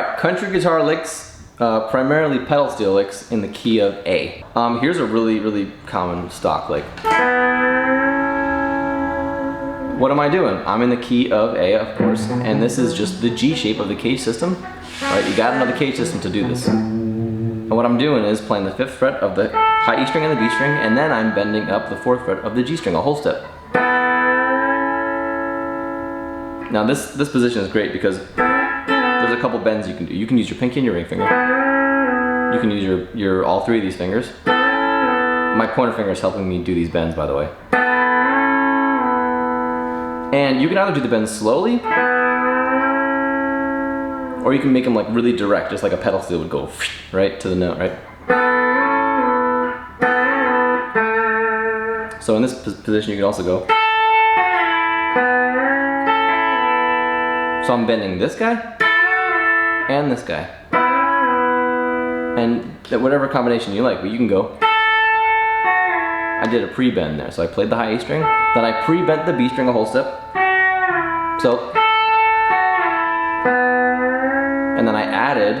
Alright, country guitar licks, primarily pedal steel licks in the key of A. Here's a really common stock lick. What am I doing? I'm in the key of A, of course, and this is just the G shape of the cage system. Right, you gotta know the cage system to do this. And what I'm doing is playing the 5th fret of the high E string and the B string, and then I'm bending up the 4th fret of the G string, a whole step. Now this position is great because there's a couple bends you can do. You can use your pinky and your ring finger. You can use your all 3 of these fingers. My pointer finger is helping me do these bends, by the way. And you can either do the bends slowly, or you can make them like really direct, just like a pedal steel would go right to the note, right? So in this position you can also go. So I'm bending this guy and this guy. And whatever combination you like, but you can go. I did a pre-bend there, so I played the high A string, then I pre-bent the B string a whole step. So, and then I added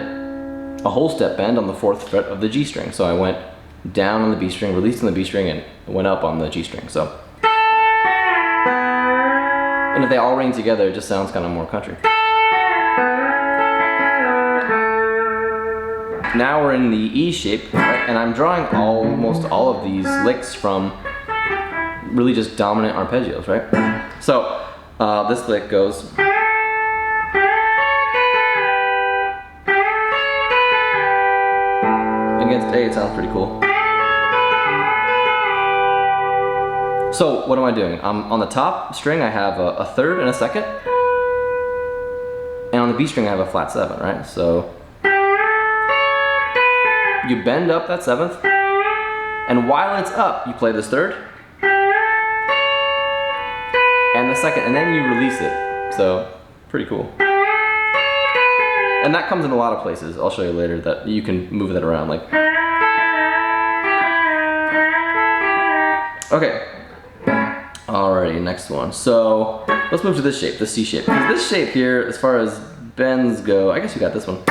a whole step bend on the 4th fret of the G string. So I went down on the B string, released on the B string, and went up on the G string. So, and if they all ring together, it just sounds kind of more country. Now we're in the E shape, right? And I'm drawing almost all of these licks from really just dominant arpeggios, right? So this lick goes. Against A, it sounds pretty cool. So what am I doing? On the top string I have a 3rd and a 2nd, and on the B string I have a flat 7, right? So you bend up that 7th, and while it's up, you play this 3rd and the 2nd, and then you release it. So pretty cool. And that comes in a lot of places. I'll show you later that you can move that around. Like, okay. Alrighty, next one. So let's move to this shape, the C shape. Because this shape here, as far as bends go, I guess you got this one.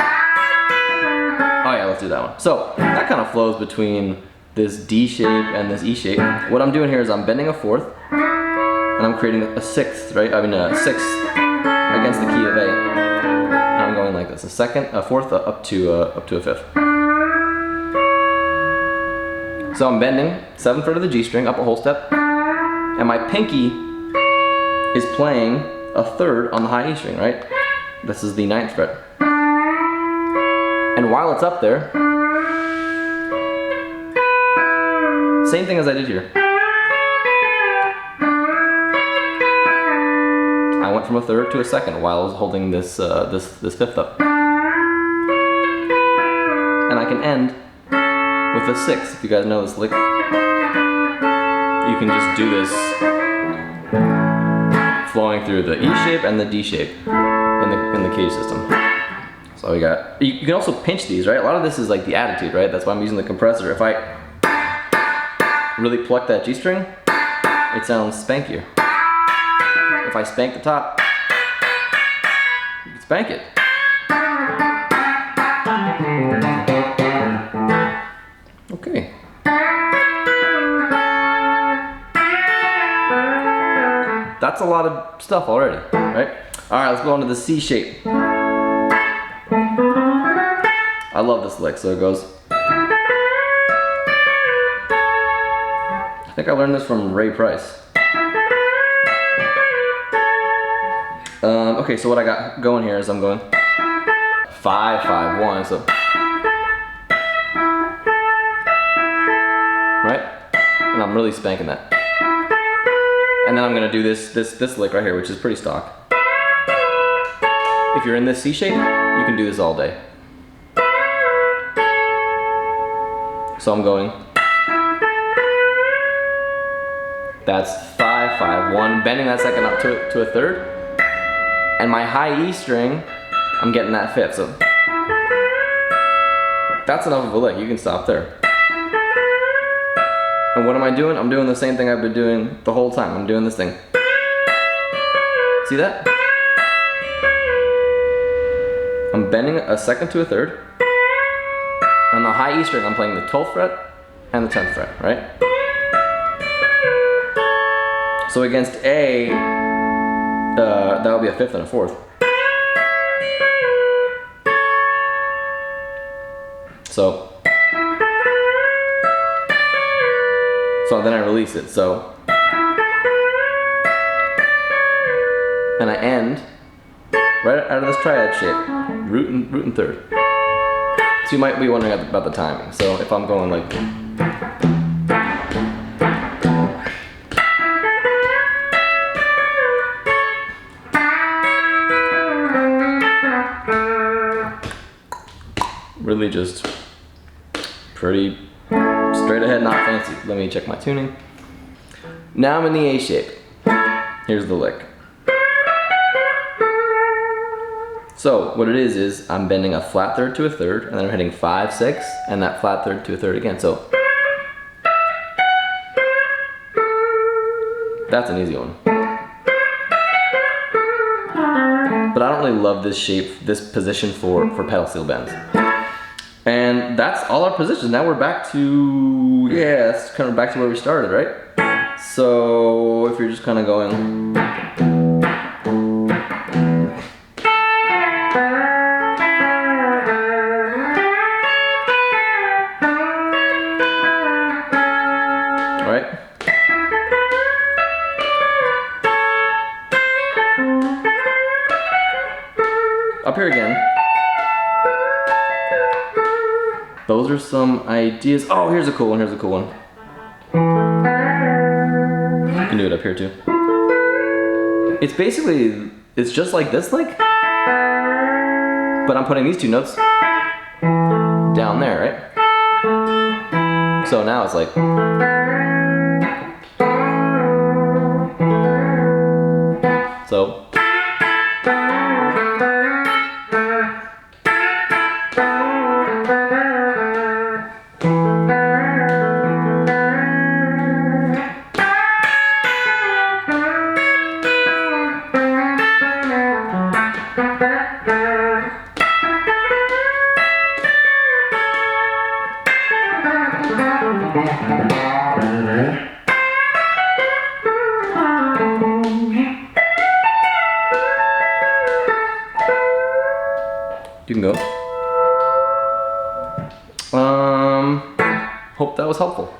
Oh yeah, let's do that one. So that kind of flows between this D shape and this E shape. What I'm doing here is I'm bending a 4th, and I'm creating a 6th, right? I mean a 6th against the key of A. And I'm going like this: a 2nd, a 4th, up to a 5th. So I'm bending 7th fret of the G string up a whole step, and my pinky is playing a 3rd on the high E string, right? This is the 9th fret. And while it's up there, same thing as I did here. I went from a 3rd to a 2nd while I was holding this 5th up. And I can end with a 6th. If you guys know this lick, you can just do this flowing through the E shape and the D shape in the cage system. So we got, you can also pinch these, right? A lot of this is like the attitude, right? That's why I'm using the compressor. If I really pluck that G string, it sounds spankier. If I spank the top, you can spank it. Okay. That's a lot of stuff already, right? All right, let's go on to the C shape. I love this lick, so it goes. I think I learned this from Ray Price. Okay, so what I got going here is I'm going 5, 5, 1, so. Right? And I'm really spanking that. And then I'm gonna do this lick right here, which is pretty stock. If you're in this C shape, you can do this all day. So I'm going. That's 5, 5, 1, bending that 2nd up to a 3rd. And my high E string, I'm getting that 5th. So that's enough of a lick. You can stop there. And what am I doing? I'm doing the same thing I've been doing the whole time. I'm doing this thing. See that? I'm I'm bending a second to a third. On the high E string, I'm playing the 12th fret and the 10th fret, right? So against A, that would be a 5th and a 4th. So then I release it. So, and I end right out of this triad shape, root and third. So you might be wondering about the timing. So if I'm going like, really just pretty straight ahead, not fancy. Let me check my tuning. Now I'm in the A shape. Here's the lick. So what it is I'm bending a flat third to a third, and then I'm hitting 5, 6, and that flat third to a third again. So that's an easy one. But I don't really love this shape, this position for pedal steel bends. And that's all our positions. Now we're back to, yeah, that's kind of back to where we started, right? So if you're just kind of going, right? Up here again. Those are some ideas. Oh, here's a cool one, here's a cool one. You can do it up here too. It's basically, it's just like this lick, but I'm putting these two notes down there, right? So now it's like, so. You can go. Hope that was helpful.